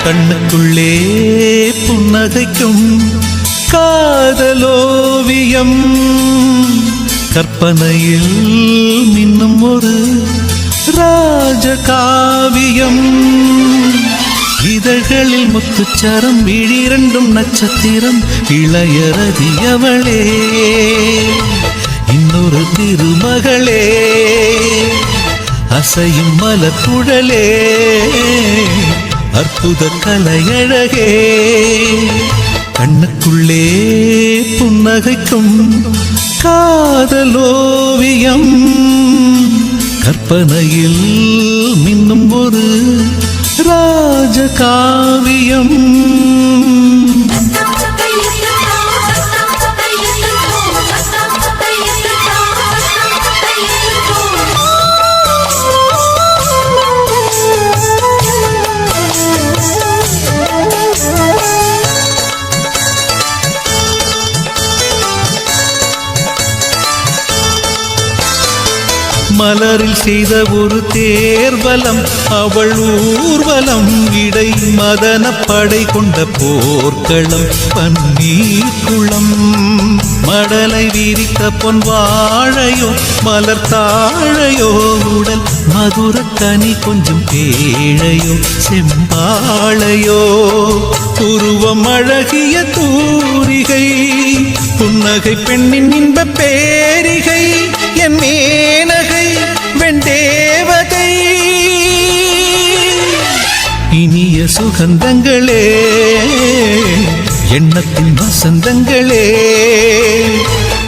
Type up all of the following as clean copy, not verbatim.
கண்ணுக்குள்ளே புன்னகைக்கும் காதலோவியம், கற்பனையில் மின்னும் ஒரு ராஜகாவியம். இதழ்களில் முத்துச்சரம், விழிரண்டும் நட்சத்திரம், இளையரதியவளே இன்னொரு திருமகளே, அசையும் மலர்குழலே, அற்புத கலையழகே. கண்ணுக்குள்ளே புன்னகைக்கும் காதலோவியம், கற்பனையில் மின்னும் ஒரு ராஜகாவியம். மலரில் செய்த ஒரு தேர்வலம், அவள் ஊர்வலம், இடை மதன படை கொண்ட போர்க்களம், பன்னீர் குளம். மடலை விரித்த பொன் வாழையோ, மலர் தாழையோ, உடல் மதுர கனி கொஞ்சம் பேழையோ, செம்பாழையோ, உருவம் அழகிய தூரிகை, புன்னகை பெண்ணின் இன்ப பேரிகை, என் மேனகை வெண்டேவதை. இனிய சுகந்தங்களே, எண்ணத்தின் வசந்தங்களே,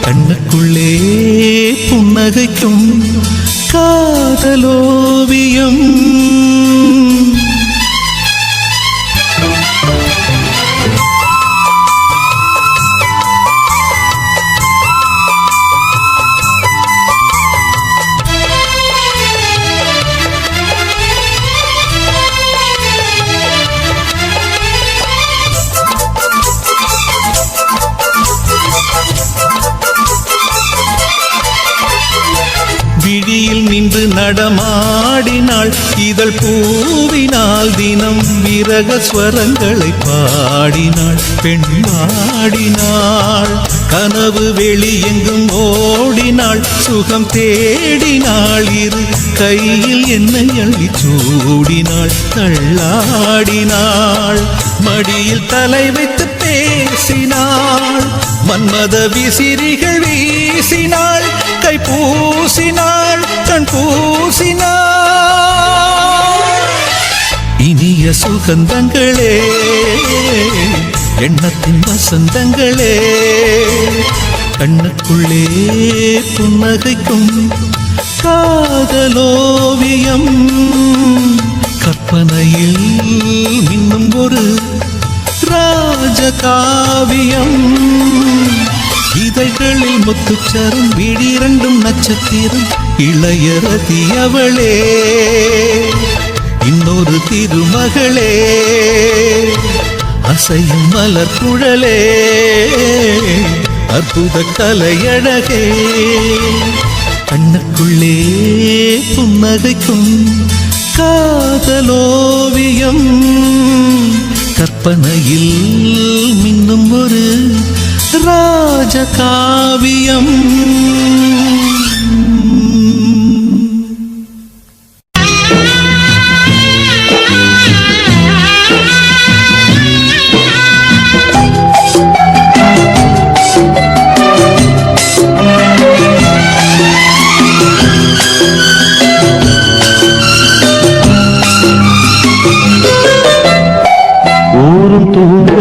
கண்ணுக்குள்ளே புன்னகைக்கும் காதலோவியம். விழியில் நின்று நடமாடினாள், இதழ் பூவினால் தினம் விரக ஸ்வரங்களை பாடினாள், பெண்பாடினாள். கனவு வெளி எங்கும் ஓடினாள், சுகம் தேடினாள், இரு கையில் என்னை அள்ளி சூடினாள், தள்ளாடினாள். மடியில் தலை வைத்து பேசினாள், மன்மத விசிறிகள் வீசினாள், கை பூசினாள், கண் பூசினாள். இனிய சுகந்தங்களே, எண்ணத்தின் வசந்தங்களே, கண்ணுக்குள்ளே புன்னகைக்கும் காதலோவியம், கற்பனையில் இன்னும் ஒரு ராஜகாவியம். இதழ்களில் முத்துச்சரம், விழிரண்டும் நட்சத்திரம், இளையரதியவளே இன்னொரு திருமகளே, அசையும் மலர்குழலே, அற்புத கலையழகே. கண்ணுக்குள்ளே புன்னகைக்கும் காதலோவியம், கற்பனையில் மின்னும் ஒரு ராஜகாவியம். ஊரும் தூங்க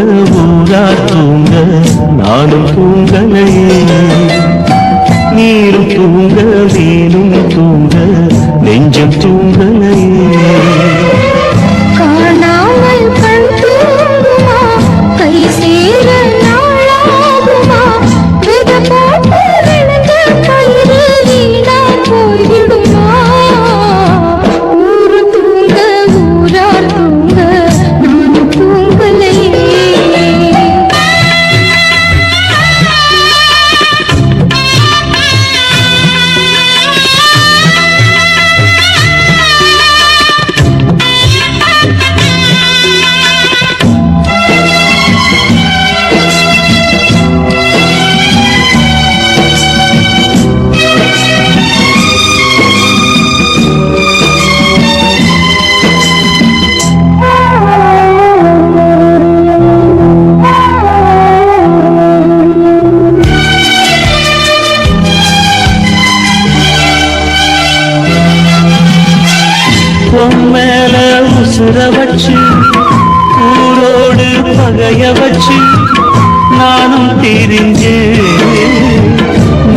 ஊரா தூங்க நானும் தூங்க தூங்கலையே. நீரும் தூங்க வீணும் தூங்க நெஞ்சம் தூங்கலையே. காணாமல் கண் தூங்குமா கை சேர நாளாகுமா வித போட்டு விழுந்த கயிறு வீணா போய்விடுமா ஊரு தூங்க ஊரார் தூங்க நான் தூங்கலையே. மேல உசுர வச்சு ஊரோடு பகைய வச்சு நானும் தெரிஞ்சே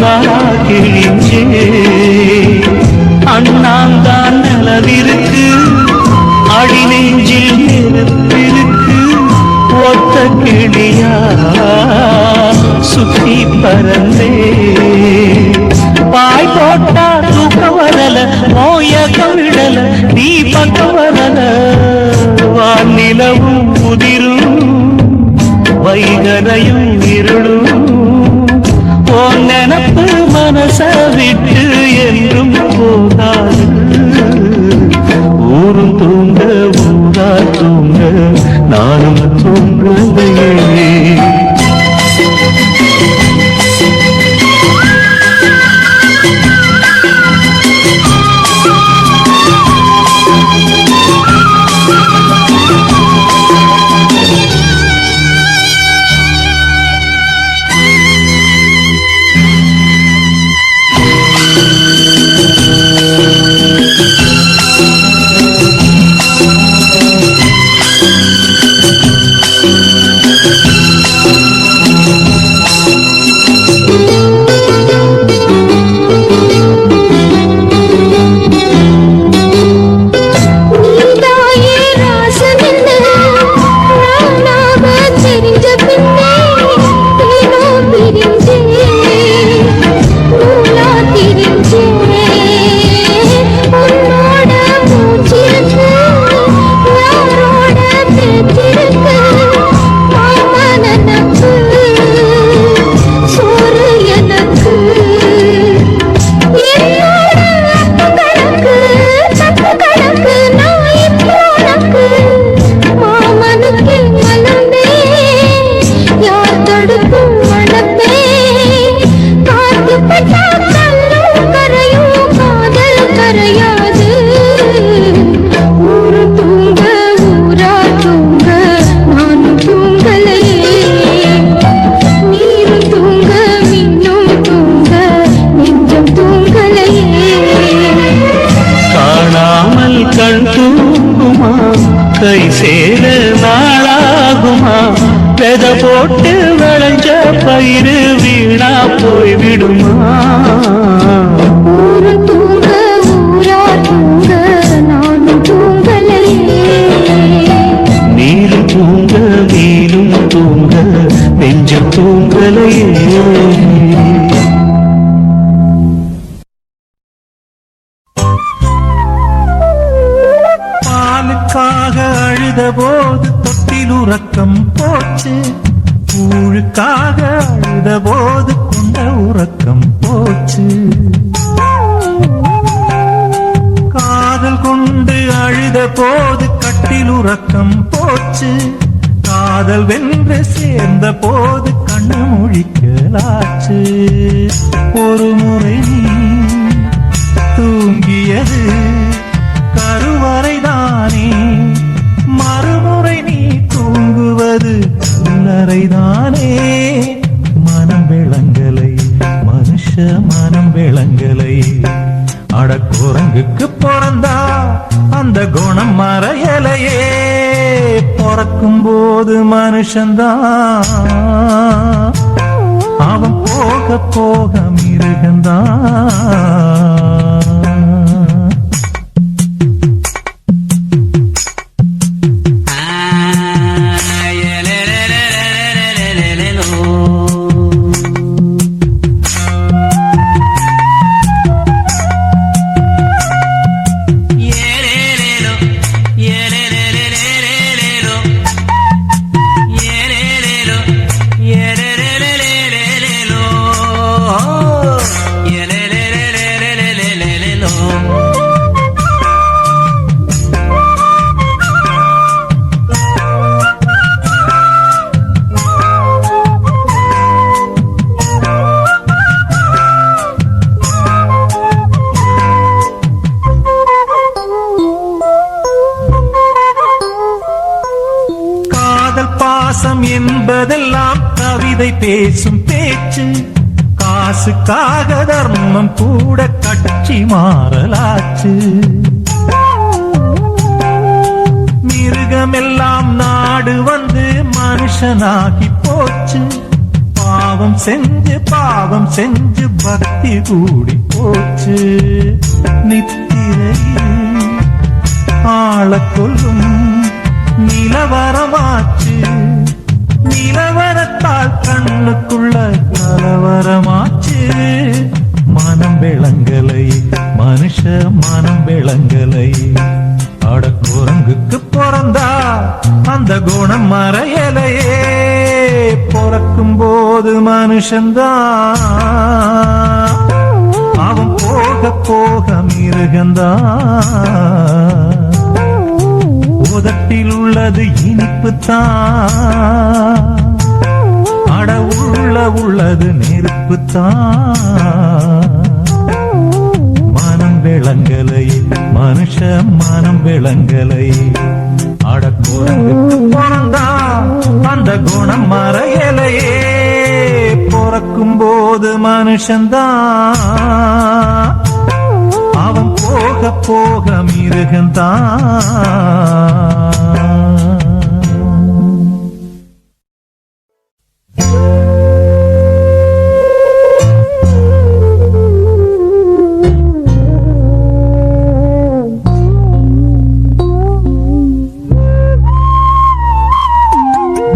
நானா கிழிஞ்சே. அண்ணாந்தான் நிலவிருக்கு அடி நெஞ்சில் நெருப்பிருக்கு ஒத்த கிளியா சுத்தி பறந்தே. பாய் போட்டா தூக்கம் வரல மோயக்கம் விடல நீ பக்கம் வரல வானிலவும் முதிரும் வைகரையும் இருளும் ஓ நினப்பு மனச விட்டு என்றும் போகாது. ஊரும் தூங்க ஊரா தூங்க நானும் தூங்கலையே. கை சேர நாளாகுமா வெத போட்டு விளைஞ்ச பயிறு வீணா போய் விடுமா. ஊரு தூங்க ஊரார் தூங்க நானும் தூங்கலையே. நீரும் தூங்க நீரும் தூங்க நெஞ்சம் தூங்கலையே. அழுத போது தொட்டில் உறக்கம் போச்சு, ஊழுக்காக அழுத போது கொண்ட உறக்கம் போச்சு. காதல் கொண்டு அழுத போது கட்டில் உறக்கம் போச்சு, காதல் வென்று சேர்ந்த போது கண்ணு முழிக்கலாச்சு. ஒரு முறை தூங்கியது கருவறைதானே, மறுமுறை நீ தூங்குவது கல்லறைதானே. மனம் விளங்கலை மனுஷ மனம் விளங்கலை, அடக்குரங்குக்கு பிறந்தா அந்த குணம் மறையலையே. பிறக்கும் போது மனுஷன்தான் அவன் போக போக மிருகந்தான். பாசம் என்பதெல்லாம் கவிதை பேசும் பேச்சு. காசுக்காக தர்மம் கூட கட்சி மாறலாச்சு. மிருகமெல்லாம் நாடு வந்து மனுஷனாகி போச்சு. பாவம் செஞ்சு பக்தி கூடி போச்சு. நித்திரையில் ஆள கொல்லும் நிலவரமாச்சு. நிலவரத்தால் கண்ணுக்குள்ள கலவரமாச்சு. மனம் விளங்கலை மனுஷ மனம் விளங்கலை. அட குரங்குக்கு பிறந்தா அந்த குணம் மறையலையே. பிறக்கும் போது மனுஷன்தான் அவன் போக போக மிருகந்தான். உதட்டில் உள்ளது இனிப்புத்தான். அட உள்ளது நெருப்புத்தான். மனம் விளங்கலை மனுஷ மனம் விளங்கலை. அட குரங்குக்கு பிறந்தா அந்த குணம் மறையலையே. பிறக்கும் போது மனுஷன்தான் அவன் போக போக மிருகந்தான்.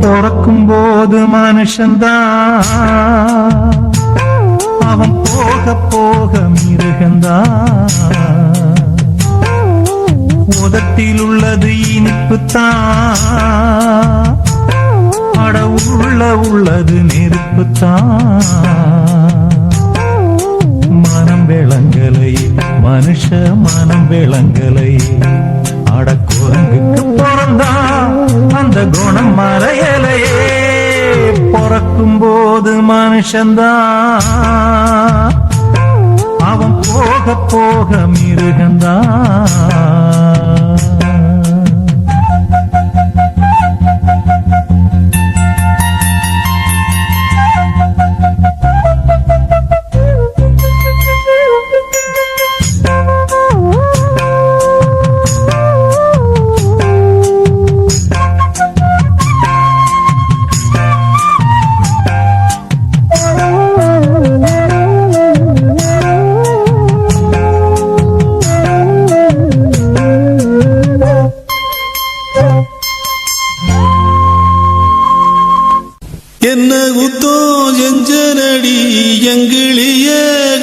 பிறக்கும் போது மனுஷன்தான் அவன் போக போக மிருகந்தான். உதட்டில் உள்ளது இனிப்புத்தான். அட உள்ளது நெருப்புத்தான். மனம் விளங்கலை மனுஷ மனம் விளங்கலை. அட குரங்குக்கு பிறந்தா அந்த குணம் மறையலையே. பிறக்கும் போது மனுஷன்தான் அவன் போக போக மிருகந்தான். என்ன குத்தோ செஞ்சனடி எங்கிளிய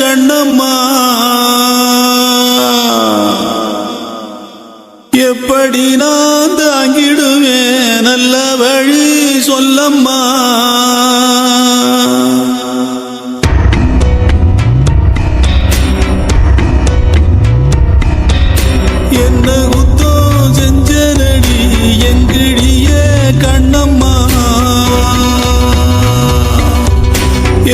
கண்ணம்மா. எப்படி நான் தாங்கிடுவேன் நல்ல வழி சொல்லம்மா. என்ன குத்தோ செஞ்சனடி எங்கிளிய கண்ணம்மா.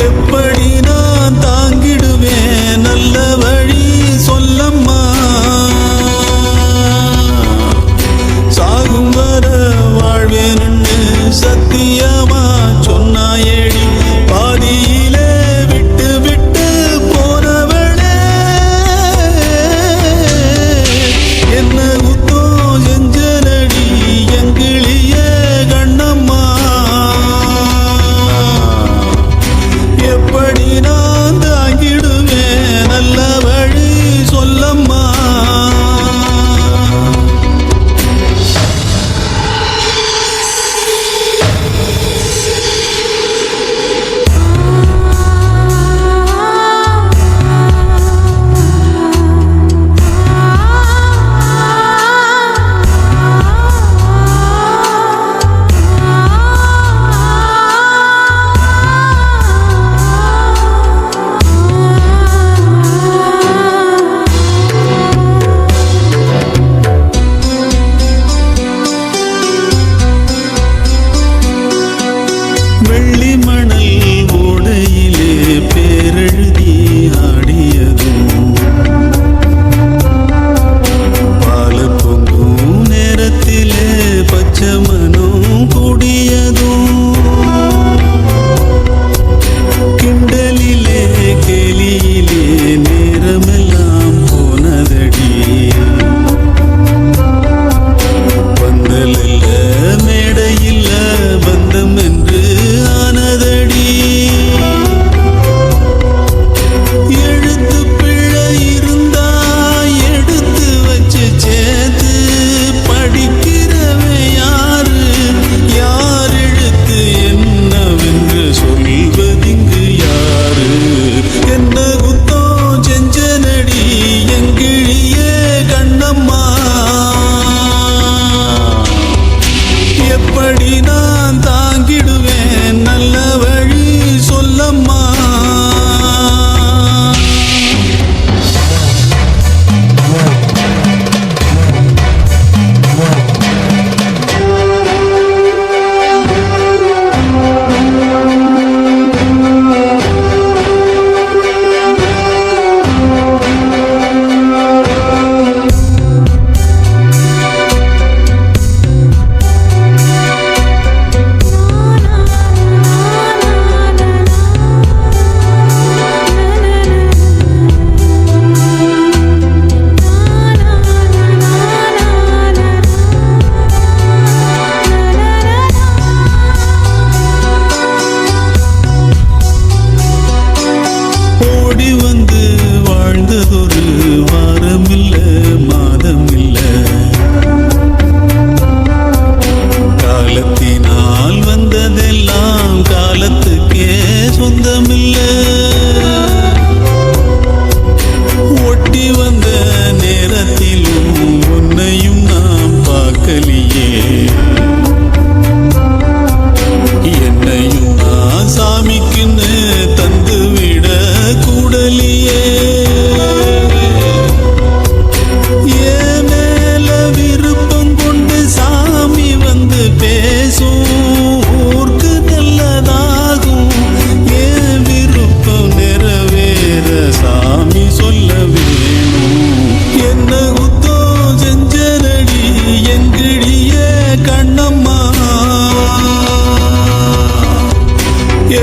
எப்படி நான் தாங்கிடுவேன் நல்ல வழி சொல்லம்மா. சாகும் வர வாழ்வேன்னு சத்தியமா சொன்னாயேடி. பாதியிலே விட்டு விட்டு போனவளே. என்ன குத்தோ செஞ்சனடி எங்கிளிய கண்ணம்மா. ஒட்டி வந்த நேரத்திலும் உன்னையும் நான் பார்க்கலையே, என்னையும் நான் சாமிக்குன்னு தந்து விட கூடலியே. என் மேல விருப்பம் கொண்டு சாமி வந்து பேசும், ஊருக்கு நல்லதாகும். என் விருப்பம் நிறைவேற சாமி சொல்ல வேணும். என்ன குத்தம் செஞ்சனடி எங்கிடிய கண்ணம்மா,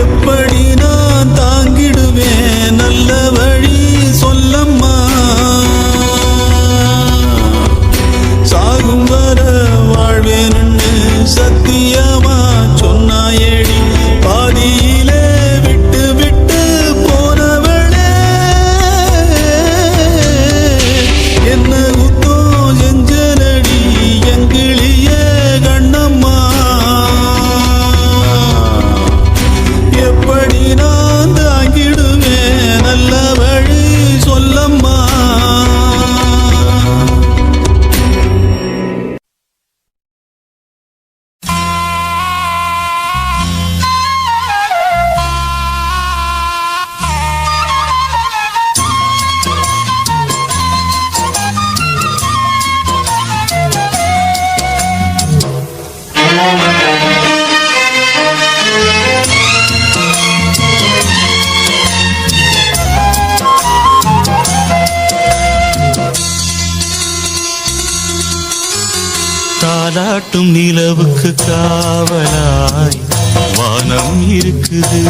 எப்படி நான் தாங்கிடுவேன் நல்ல வழி சொல்லம்மா. சாகும் வர வாழ்வேன்னு சத்தியமா சொன்னாயேடி, பாதியிலே விட்டு விட்டு போனவளே. என்ன குத்தம் செஞ்சனடி எங்கிளிய கண்ணம்மா, எப்படி நான் தாங்கிடுவேன் நல்ல வழி சொல்லம்மா. தாலாட்டும் நிலவுக்கு காவலாய் வானம் இருக்குது,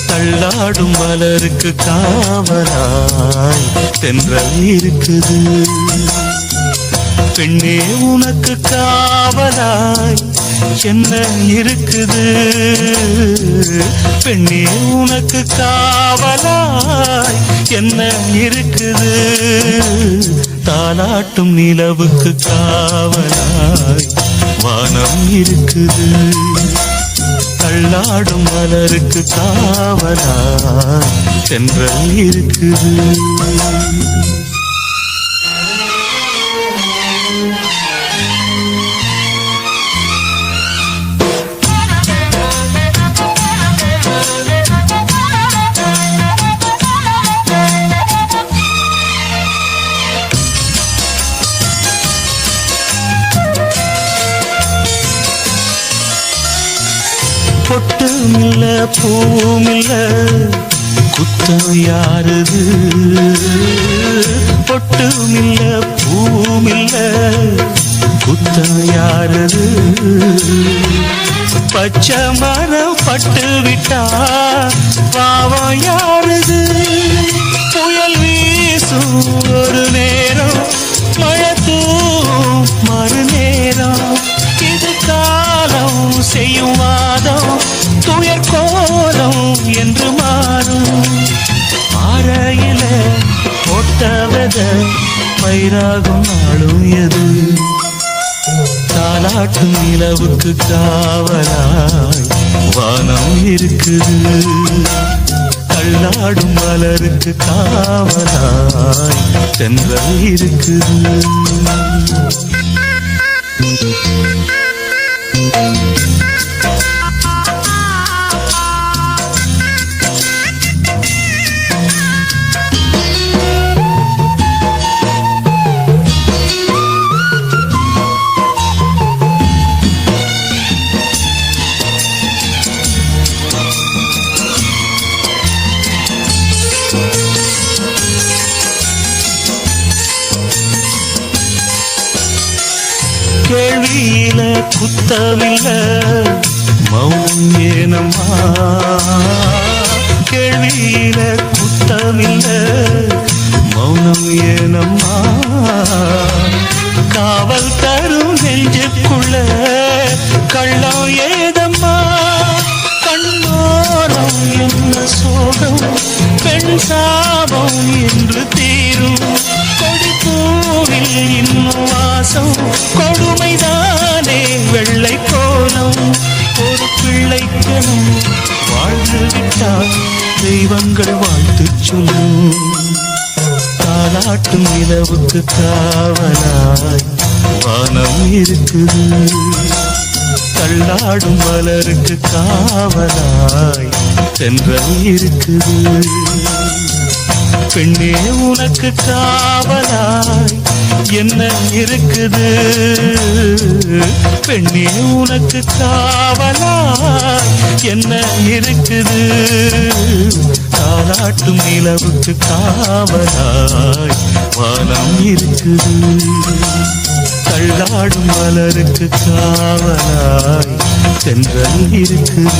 தள்ளாடும் மலருக்கு காவலாய் தென்றல் இருக்குது. பெண்ணே உனக்கு காவலாய் என்ன இருக்குது, பெண்ணே உனக்கு காவலாய் என்ன இருக்குது. தாலாட்டும் நிலவுக்கு காவலாய் வானம் இருக்குது, தள்ளாடும் மலருக்கு காவலாய் தென்றல் இருக்குது. பொட்டுமில்ல பூமில்ல குத்தம் யாருது, பொட்டுமில்ல பூமில்ல குத்தம் யாருது. பச்சை மரம் பட்டு விட்டா பாவம் யாருது. புயல் வீசும் ஒரு நேரம், மழை தூவும் மறு நேரம், இது காலம் செய்யும் வாதம், துயர் கோலம் என்று மாறும். ஆரையில போட்டவத பயிராகும் நாளும் எது. தாலாட்டும் நிலவுக்கு காவலாய் வானம் இருக்குது, தள்ளாடும் மலருக்கு காவலாய் தென்றல் இருக்குது. கேள்வியில குத்தமில்ல மௌனம் ஏனம்மா, கேள்வியில குத்தமில்ல மௌனம் ஏனம்மா. காவல் தரும் நெஞ்சுக்குள்ள கள்ளம் ஏதம்மா. கண்ணோரம் என்ன சோகம், பெண் சாபம் என்று தீரும். கொடி பூவில் இன்னும் வாசம், கொடுமைதானே வெள்ளை கோலம். ஒரு பிள்ளைக்கனும் வாழ்ந்து விட்டால் தெய்வங்கள் வாழ்த்து சொல்லும் தாலாட்டும் நிலவுக்கு காவலாய் வானம் இருக்குது தள்ளாடும் மலருக்கு காவலாய் தென்றல் இருக்குது பெண்ணே உனக்கு காவலாய் என்ன இருக்குது பெண்ணே உனக்கு காவலாய் என்ன இருக்குது தாலாட்டும் நிலவுக்கு காவலாய் வானம் இருக்குது தள்ளாடும் மலருக்கு காவலாய் தென்றல் இருக்குது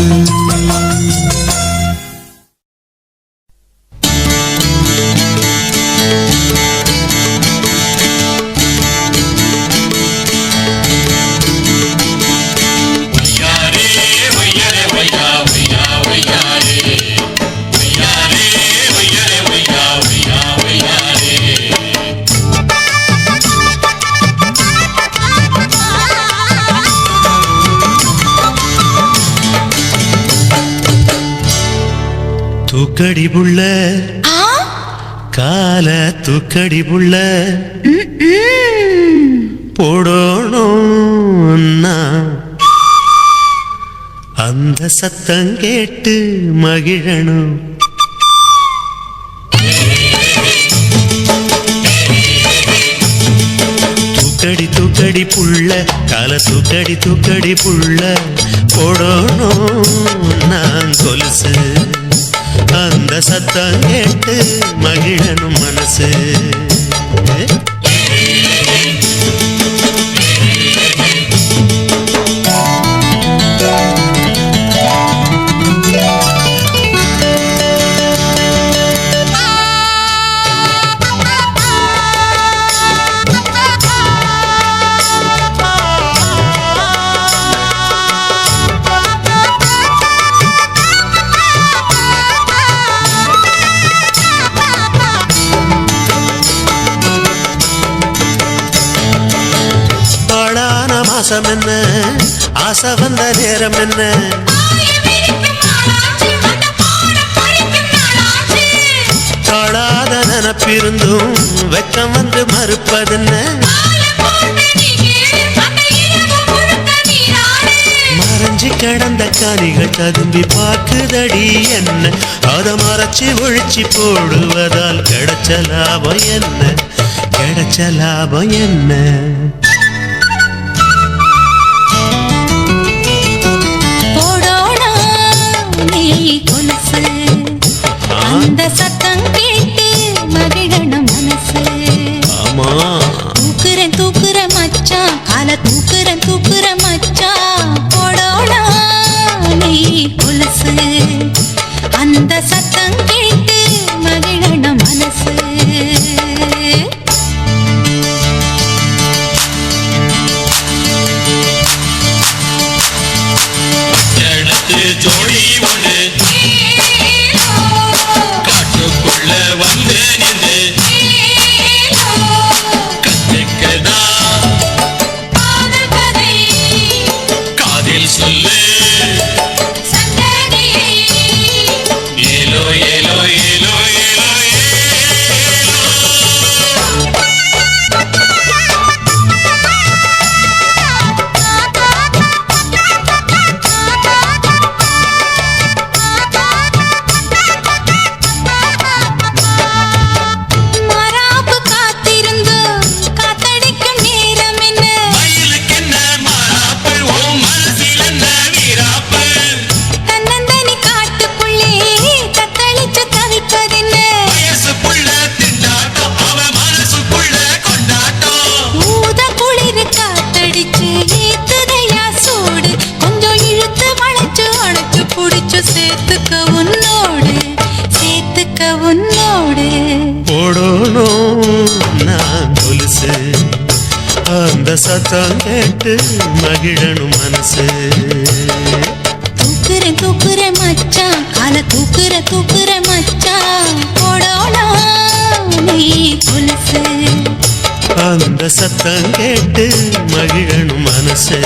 தூக்கடி புள்ள கால தூக்கடி புள்ள போடணும் அந்த சத்தம் கேட்டு மகிழணும் தூக்கடி தூக்கடி புள்ள கால தூக்கடி தூக்கடி புள்ள போடணும் நான் கொலுசு அந்த சத்தம் கேட்டு மகிழனும் மனசு மாசம் என்ன ஆசை வந்த நேரம் என்ன காணாத நினப்பிருந்தும் வெக்கம் வந்து மறுப்பதென்ன மறைஞ்சி கிடந்த காணிகள் ததும்பி பார்க்குதடி என்ன அதை மறைச்சி ஒழிச்சு போடுவதால் கிடைச்ச லாபம் என்ன கிடைச்ச லாபம் என்ன அந்த சத்தம் கேட்டு மகிழணும் மனசு தூக்குறேன் தூக்குற மச்சான் கால தூக்குறேன் தூக்குற மச்சான் போடோடா நீ கொலுசு அந்த சத்தம் கேட்டு மகிழணும் மனசு ஜோடி ஒன்று காட்டுக்குள்ள வந்து நின்று கத்துக்கதா காதில் சொல்லு ஏலோ ஏலோ ஏலோ ஏலோ அந்த சத்தம் கேட்டு மகிழனும் மனசு தூக்குறேன் தூக்குறேன் மச்சான் கால தூக்குற தூக்குற மச்சான் போடோடா நீ கொலுசு அந்த சத்தம் கேட்டு மகிழனும் மனசு